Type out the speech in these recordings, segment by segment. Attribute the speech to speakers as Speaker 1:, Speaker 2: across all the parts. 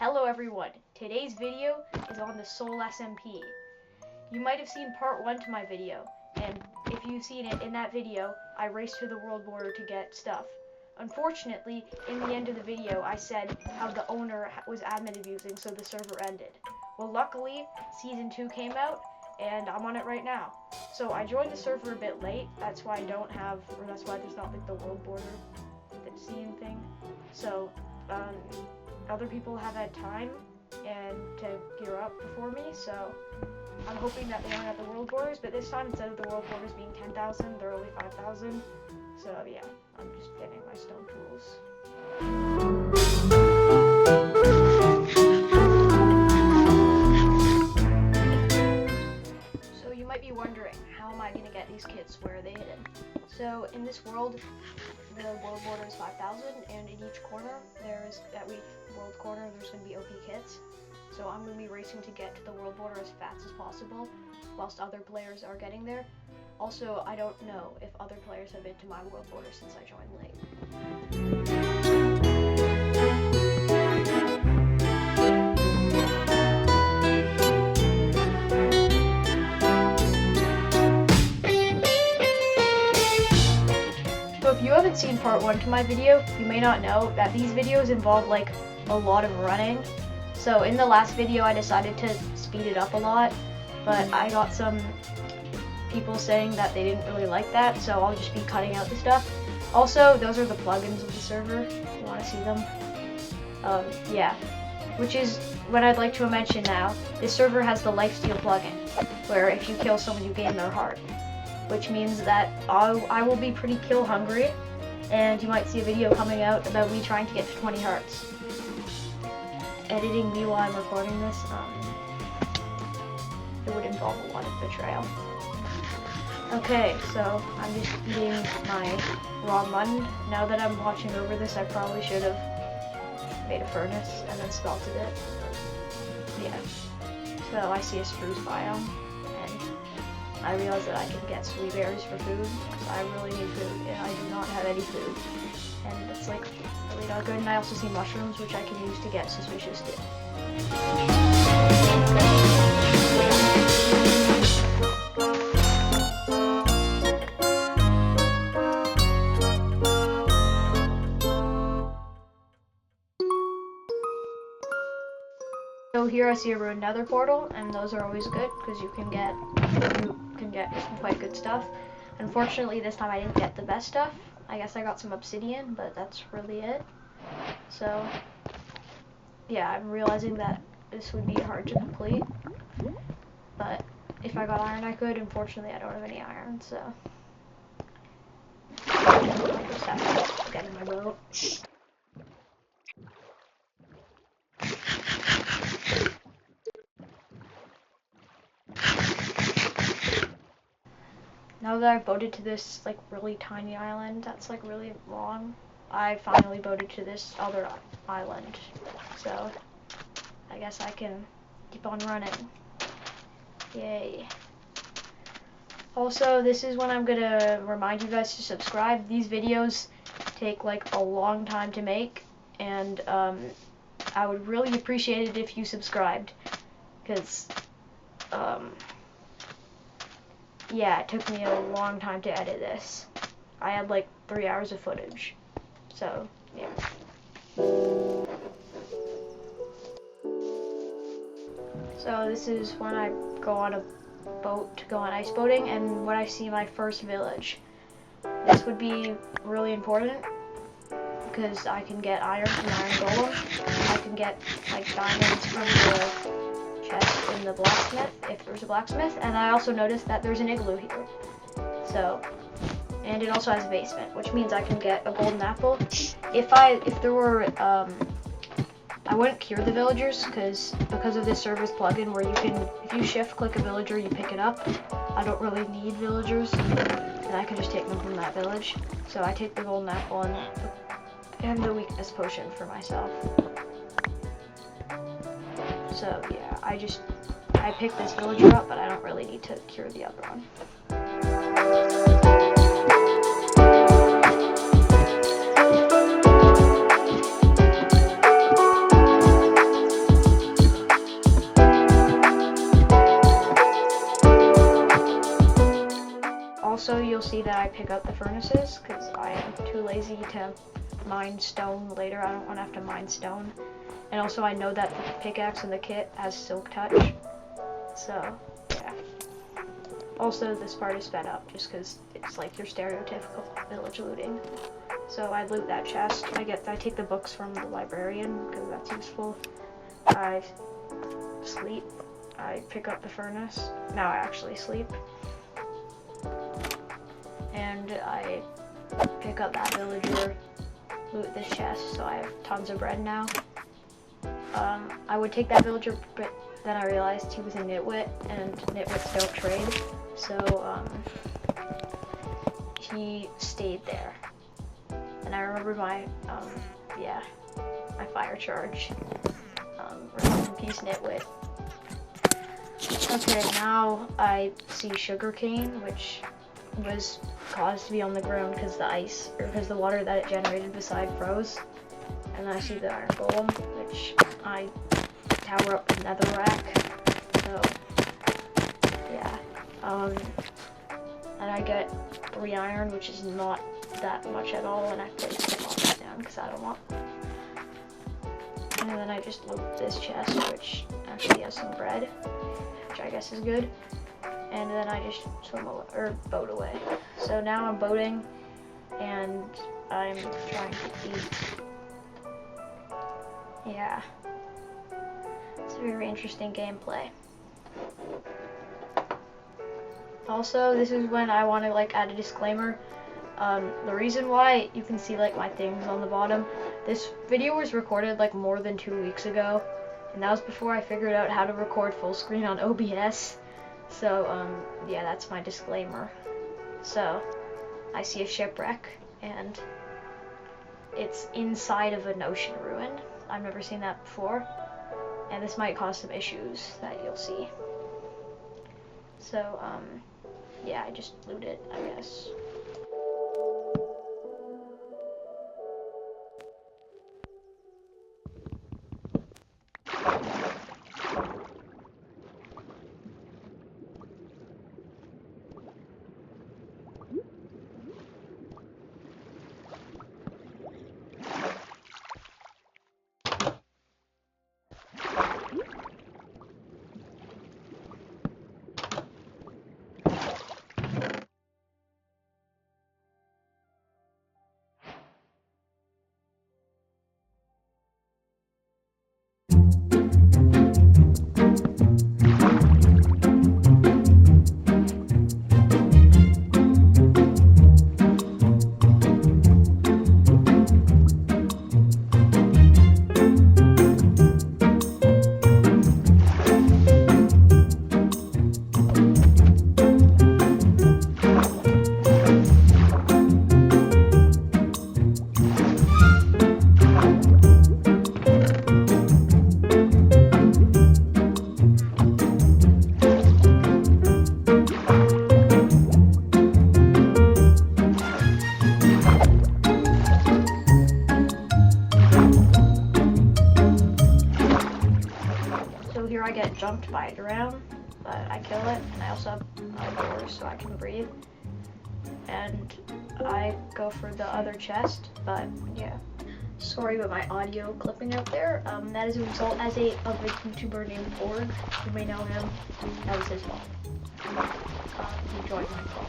Speaker 1: Hello everyone, today's video is on the Soul SMP. You might have seen part 1 to my video, and if you've seen it, in that video, I raced to the world border to get stuff. Unfortunately, in the end of the video, I said how the owner was admin abusing, so the server ended. Well, luckily, Season 2 came out, and I'm on it right now. So I joined the server a bit late, that's why that's why there's not like the world border scene thing. So, other people have had time and to gear up before me, so I'm hoping that they aren't at the world borders, but this time instead of the world borders being 10,000, they're only 5,000. So yeah, I'm just getting my stone tools. So you might be wondering, how am I going to get these kits? Where are they hidden? So in this world, the world border is 5,000, and in each corner, there's world corner, there's going to be OP kits. So I'm going to be racing to get to the world border as fast as possible, whilst other players are getting there. Also, I don't know if other players have been to my world border since I joined late. So if you haven't seen part 1 to my video, you may not know that these videos involve like a lot of running. So in the last video I decided to speed it up a lot, but I got some people saying that they didn't really like that, so I'll just be cutting out the stuff. Also, those are the plugins of the server, if you want to see them. Yeah, which is what I'd like to mention now. This server has the lifesteal plugin, where if you kill someone you gain their heart, which means that I will be pretty kill hungry, and you might see a video coming out about me trying to get to 20 hearts. Editing me while I'm recording this, it would involve a lot of betrayal. Okay, so I'm just eating my raw mutton. Now that I'm watching over this, I probably should have made a furnace and then smelted it. Yeah. So I see a spruce biome, and I realize that I can get sweet berries for food, because I really need food, and I do not have any food. And it's like really not good. And I also see mushrooms, which I can use to get suspicious too. So here I see a ruined nether portal, and those are always good because you can get some quite good stuff. Unfortunately, this time I didn't get the best stuff. I guess I got some obsidian, but that's really it. So yeah, I'm realizing that this would be hard to complete, but if I got iron I could. Unfortunately, I don't have any iron, so I just have to get in my boat. Now that I've boated to this like really tiny island that's like really long, I finally boated to this other island. So I guess I can keep on running. Yay. Also, this is when I'm gonna remind you guys to subscribe. These videos take like a long time to make, and I would really appreciate it if you subscribed, because yeah, it took me a long time to edit this. I had like 3 hours of footage. So, yeah. So this is when I go on a boat to go on ice boating, and when I see my first village. This would be really important because I can get iron from the iron golem. I can get like diamonds from the chest in the blacksmith, if there's a blacksmith, and I also noticed that there's an igloo here. So, and it also has a basement, which means I can get a golden apple. If there were, I wouldn't cure the villagers, because of this server's plugin where you can, if you shift click a villager, you pick it up. I don't really need villagers, and I can just take them from that village. So I take the golden apple and the weakness potion for myself. So yeah, I picked this villager up, but I don't really need to cure the other one. that I pick up the furnaces because I am too lazy to mine stone later. I don't want to have to mine stone. And also I know that the pickaxe in the kit has silk touch. So, yeah. Also, this part is sped up just because it's like your stereotypical village looting. So I loot that chest. I take the books from the librarian because that's useful. I sleep. I pick up the furnace. Now I actually sleep. And I pick up that villager, loot this chest, so I have tons of bread now. I would take that villager, but then I realized he was a nitwit, and nitwits don't trade, so he stayed there. And I remember my, my fire charge. Rest in peace, nitwit. Okay, now I see sugarcane, which was caused to be on the ground because the water that it generated beside froze. And then I see the iron golem, which I tower up the netherrack. So yeah. And I get 3 iron, which is not that much at all, and I place the box down because I don't want. And then I just loot this chest, which actually has some bread, which I guess is good. And then I just boat away. So now I'm boating, and I'm trying to eat. Yeah. It's a very interesting gameplay. Also, this is when I want to add a disclaimer. The reason why you can see my things on the bottom, this video was recorded more than 2 weeks ago, and that was before I figured out how to record full screen on OBS. So, yeah, that's my disclaimer. So, I see a shipwreck, and it's inside of an ocean ruin. I've never seen that before, and this might cause some issues that you'll see. So, yeah, I just loot it, I guess. I get jumped by a drown, but I kill it, and I also have doors so I can breathe. And I go for the other chest, but yeah. Sorry about my audio clipping out there. That is a result of a YouTuber named Borg. You may know him. That was his fault. He joined my call.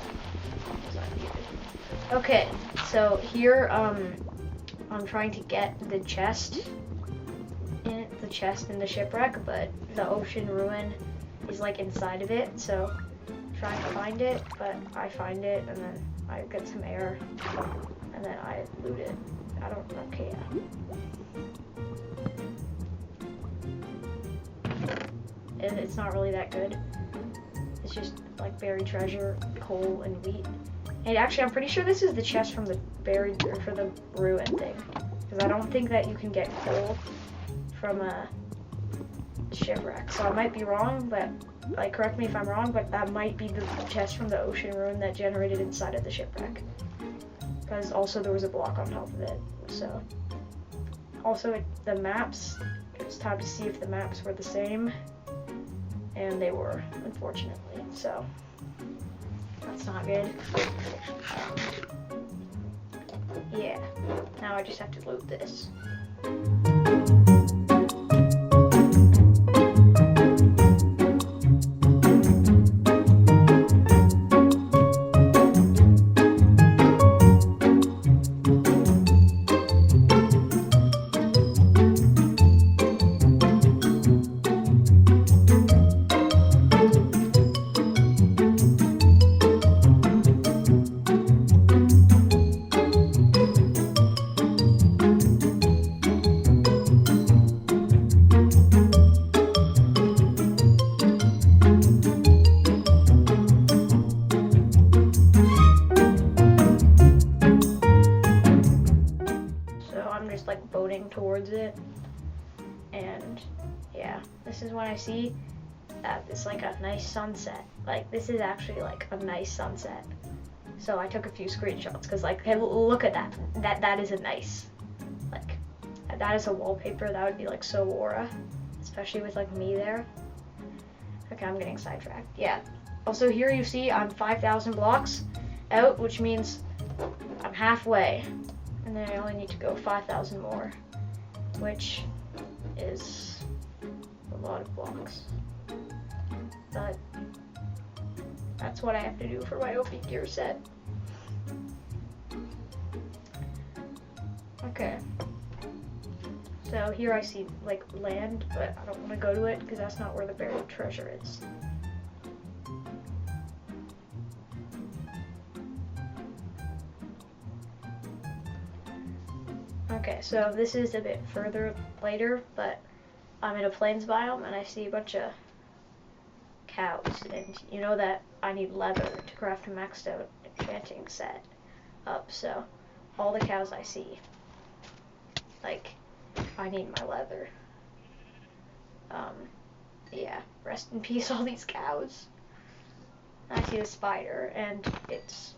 Speaker 1: Okay, so here I'm trying to get the chest in the shipwreck, but the ocean ruin is inside of it, so I'm trying to find it, but I find it, and then I get some air, and then I loot it. Okay, yeah. It's not really that good. It's just buried treasure, coal, and wheat. And actually, I'm pretty sure this is the chest from the for the ruin thing, because I don't think that you can get coal from a shipwreck. So I might be wrong, but correct me if I'm wrong, but that might be the chest from the ocean ruin that generated inside of the shipwreck. Because also there was a block on top of it. So also the maps, it was time to see if the maps were the same, and they were, unfortunately. So That's not good. Yeah. Now I just have to loot this. Like boating towards it, and yeah, this is when I see that it's like a nice sunset. Like this is actually like a nice sunset. So I took a few screenshots because like, hey, look at that. That is a nice, like that is a wallpaper. That would be like so aura, especially with like me there. Okay, I'm getting sidetracked. Yeah. Also here you see I'm 5,000 blocks out, which means I'm halfway. And then I only need to go 5,000 more, which is a lot of blocks. But that's what I have to do for my OP gear set. Okay. So here I see like land, but I don't want to go to it because that's not where the buried treasure is. Okay, so this is a bit further later, but I'm in a plains biome and I see a bunch of cows, and you know that I need leather to craft a maxed out enchanting set up, so all the cows I see, like, I need my leather. Yeah, rest in peace all these cows. I see the spider and it's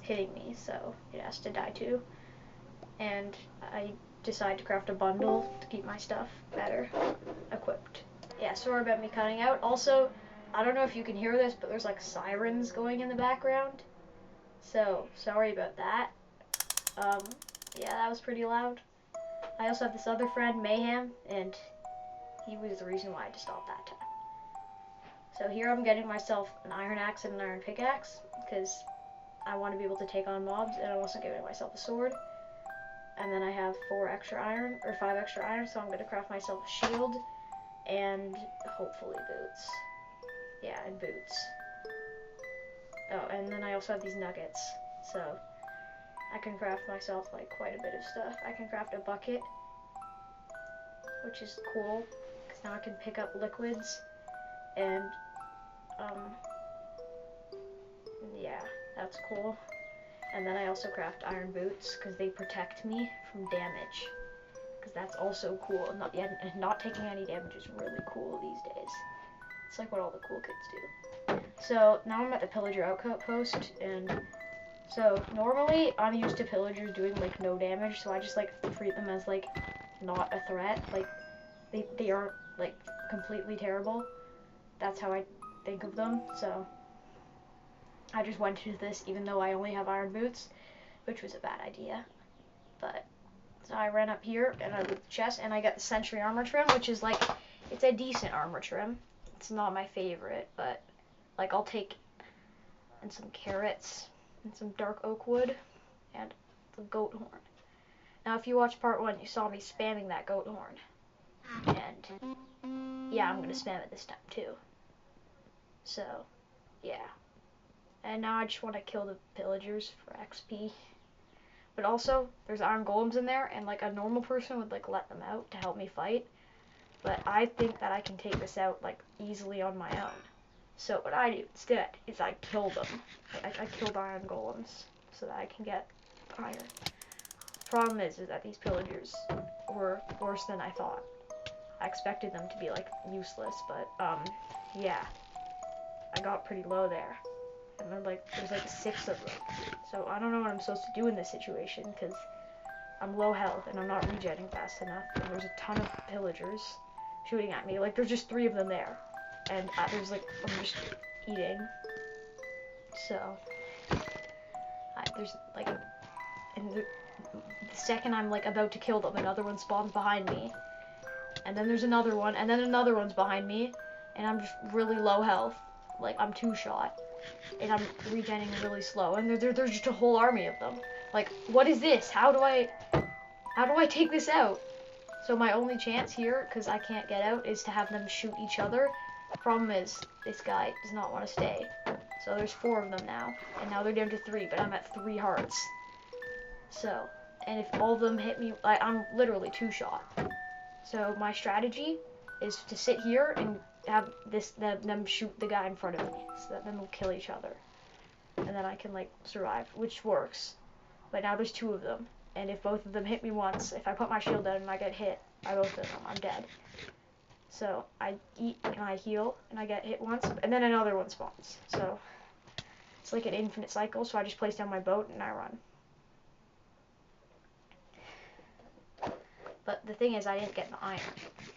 Speaker 1: hitting me, so it has to die too. And I decide to craft a bundle to keep my stuff better equipped. Yeah, sorry about me cutting out. Also, I don't know if you can hear this, but there's like sirens going in the background. So, sorry about that. Yeah, that was pretty loud. I also have this other friend, Mayhem, and he was the reason why I had to stop that time. So here I'm getting myself an iron axe and an iron pickaxe, because I want to be able to take on mobs, and I wasn't giving myself a sword. And then I have 5 extra iron, so I'm going to craft myself a shield, and hopefully boots. Yeah, and boots. Oh, and then I also have these nuggets, so I can craft myself like quite a bit of stuff. I can craft a bucket, which is cool, because now I can pick up liquids, and yeah, that's cool. And then I also craft iron boots because they protect me from damage. Because that's also cool. And not taking any damage is really cool these days. It's like what all the cool kids do. So now I'm at the pillager outpost, and so normally I'm used to pillagers doing like no damage, so I just like treat them as like not a threat. Like they are like completely terrible. That's how I think of them. So I just went to this even though I only have iron boots, which was a bad idea. But so I ran up here and I looked at the chest and I got the Century armor trim, which is like, it's a decent armor trim. It's not my favorite, but like I'll take, and some carrots and some dark oak wood and the goat horn. Now if you watched part 1, you saw me spamming that goat horn. And yeah, I'm gonna spam it this time too. So yeah. And now I just want to kill the pillagers for XP. But also, there's iron golems in there, and like a normal person would like let them out to help me fight. But I think that I can take this out like easily on my own. So what I do instead is I kill them. I killed iron golems so that I can get iron. Problem is that these pillagers were worse than I thought. I expected them to be like useless, but yeah, I got pretty low there. And there's like 6 of them. So I don't know what I'm supposed to do in this situation, because I'm low health and I'm not regenning fast enough. And there's a ton of pillagers shooting at me. Like there's just 3 of them there. And I'm just eating. So there's like and the second I'm like about to kill them, another one spawns behind me, and then there's another one, and then another one's behind me, and I'm just really low health, like I'm 2-shot, and I'm regenerating really slow, and there's just a whole army of them. Like, what is this? How do I take this out? So my only chance here, because I can't get out, is to have them shoot each other. The problem is this guy does not want to stay. So there's 4 of them now, and now they're down to 3, but I'm at 3 hearts. So, and if all of them hit me, I'm literally 2-shot. So my strategy is to sit here and have them shoot the guy in front of me, so that then we'll kill each other, and then I can like survive, which works. But now there's 2 of them, and if both of them hit me once, if I put my shield down and I get hit by both of them, I'm dead. So I eat and I heal and I get hit once, and then another one spawns. So it's like an infinite cycle. So I just place down my boat and I run. But the thing is, I didn't get the iron,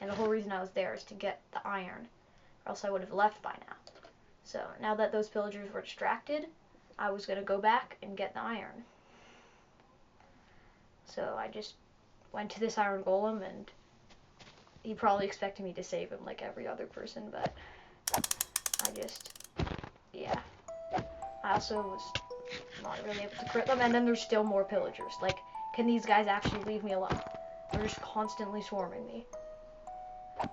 Speaker 1: and the whole reason I was there is to get the iron, or else I would have left by now. So now that those pillagers were distracted, I was gonna go back and get the iron. So I just went to this iron golem, and he probably expected me to save him like every other person, but yeah. I also was not really able to crit them, and then there's still more pillagers. Like, can these guys actually leave me alone? They're just constantly swarming me.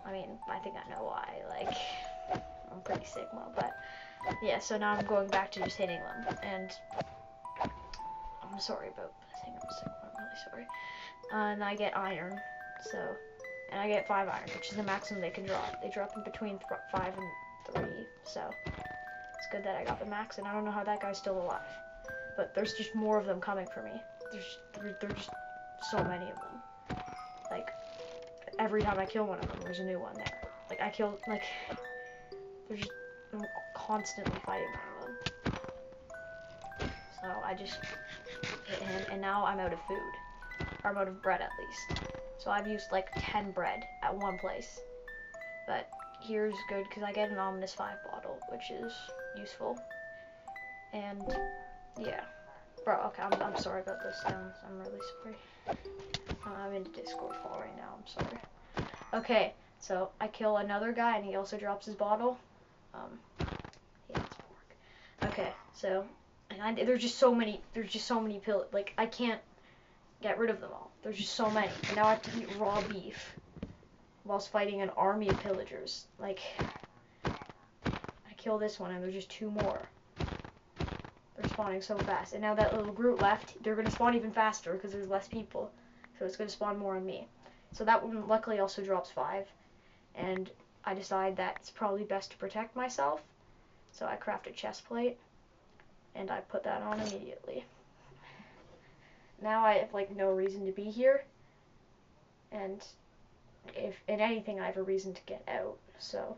Speaker 1: I mean, I think I know why. Like, I'm pretty Sigma, but yeah, so now I'm going back to just hitting them, and I'm sorry about saying I'm Sigma, I'm really sorry. And I get iron, and I get 5 iron, which is the maximum they can drop. They drop in between 5 and 3, so it's good that I got the max, and I don't know how that guy's still alive. But there's just more of them coming for me. There's just so many of them. Like, every time I kill one of them, there's a new one there. Like, I'm constantly fighting one of them. So I just hit him, and now I'm out of food. Or I'm out of bread, at least. So I've used like 10 bread at one place. But here's good, because I get an Ominous 5 bottle, which is useful. And yeah. Bro, okay, I'm sorry about those sounds. I'm really sorry. I'm in the Discord call right now. I'm sorry. Okay, so I kill another guy, and he also drops his bottle. Yeah, it's pork. Okay, so there's just so many. Like, I can't get rid of them all. There's just so many. And now I have to eat raw beef whilst fighting an army of pillagers. Like, I kill this one, and there's just 2 more. They're spawning so fast. And now that little group left, they're going to spawn even faster because there's less people. So it's going to spawn more on me. So that one luckily also drops 5. And I decide that it's probably best to protect myself. So I craft a chest plate. And I put that on immediately. Now I have like no reason to be here. And if in anything I have a reason to get out. So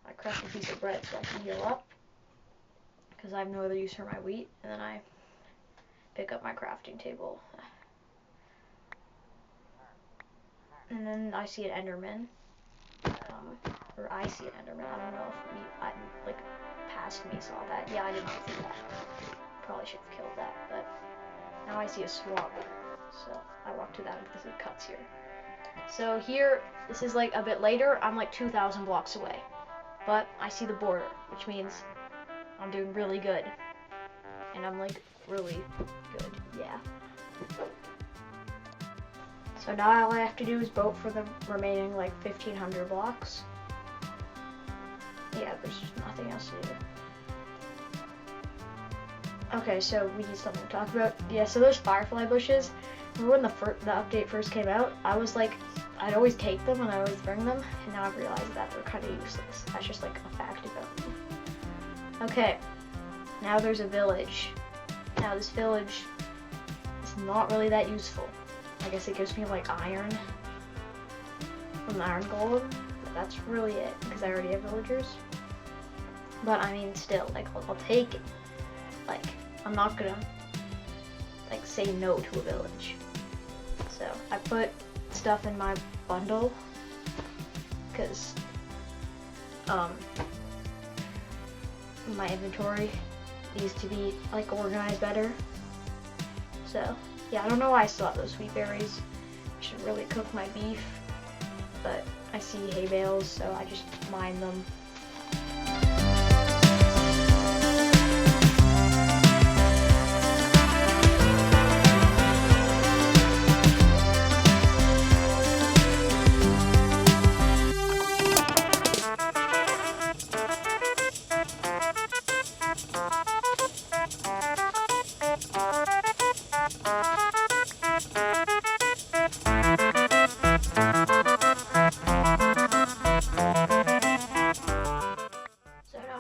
Speaker 1: I craft a piece of bread so I can heal up, because I have no other use for my wheat, and then I pick up my crafting table. And then I see an Enderman, or I see an Enderman. I don't know if past me saw that. Yeah, I did not see that. Probably should have killed that, but now I see a swamp. So I walk to that, and this is cuts here. So here, this is like a bit later. I'm like 2,000 blocks away, but I see the border, which means I'm doing really good. And I'm like really good, yeah. So now all I have to do is boat for the remaining like 1,500 blocks. Yeah, there's just nothing else to do. Okay, so we need something to talk about. Yeah, so those firefly bushes, remember when the update first came out, I was like, I'd always take them and I always bring them, and now I've realized that they're kind of useless. That's just like a fact about them. Okay, now there's a village. Now this village is not really that useful. I guess it gives me like iron from the iron golem, but that's really it, because I already have villagers. But I mean, still, like, I'll take it. Like, I'm not gonna like say no to a village. So I put stuff in my bundle because my inventory these to be like organized better. So yeah, I don't know why I still have those sweet berries. I should really cook my beef, but I see hay bales, so I just mine them.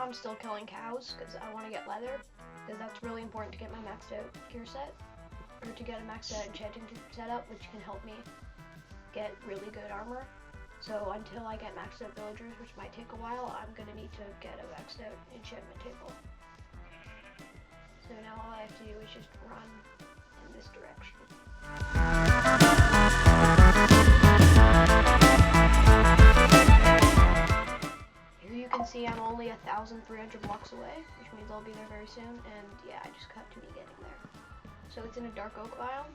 Speaker 1: I'm still killing cows because I want to get leather, because that's really important to get my maxed out gear set, or to get a maxed out enchanting setup, which can help me get really good armor. So until I get maxed out villagers, which might take a while, I'm going to need to get a maxed out enchantment table. So now all I have to do is just run in this direction. You can see I'm only 1,300 blocks away, which means I'll be there very soon, and yeah, I just cut to me getting there. So it's in a dark oak biome,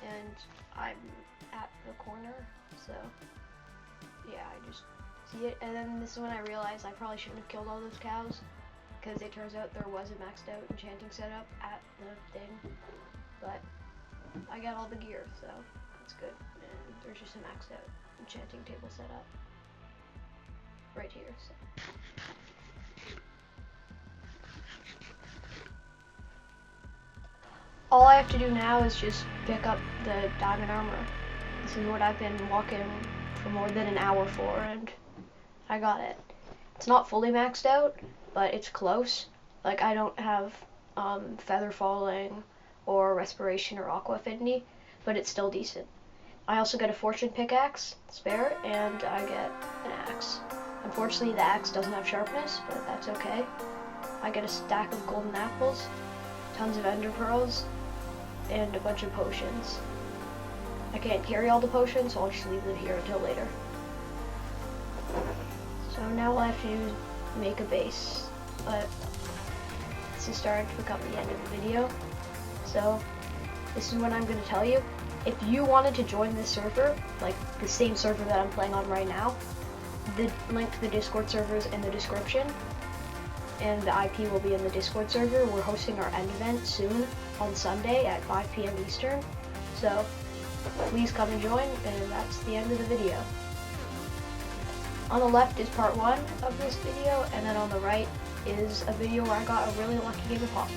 Speaker 1: and I'm at the corner, so yeah, I just see it. And then this is when I realized I probably shouldn't have killed all those cows, because it turns out there was a maxed out enchanting setup at the thing, but I got all the gear, so that's good. And there's just a maxed out enchanting table set up right here. So. All I have to do now is just pick up the diamond armor. This is what I've been walking for more than an hour for, and I got it. It's not fully maxed out, but it's close. Like, I don't have feather falling or respiration or aqua affinity, but it's still decent. I also get a fortune pickaxe spare, and I get an axe. Unfortunately, the axe doesn't have sharpness, but that's okay. I get a stack of golden apples, tons of ender pearls, and a bunch of potions. I can't carry all the potions, so I'll just leave them here until later. So now all I have to do is make a base, but this is starting to become the end of the video. So this is what I'm going to tell you. If you wanted to join this server, like the same server that I'm playing on right now, the link to the Discord server is in the description, and the IP will be in the Discord server. We're hosting our end event soon on Sunday at 5 p.m. Eastern, so please come and join, and that's the end of the video. On the left is part 1 of this video, and then on the right is a video where I got a really lucky game of Pop.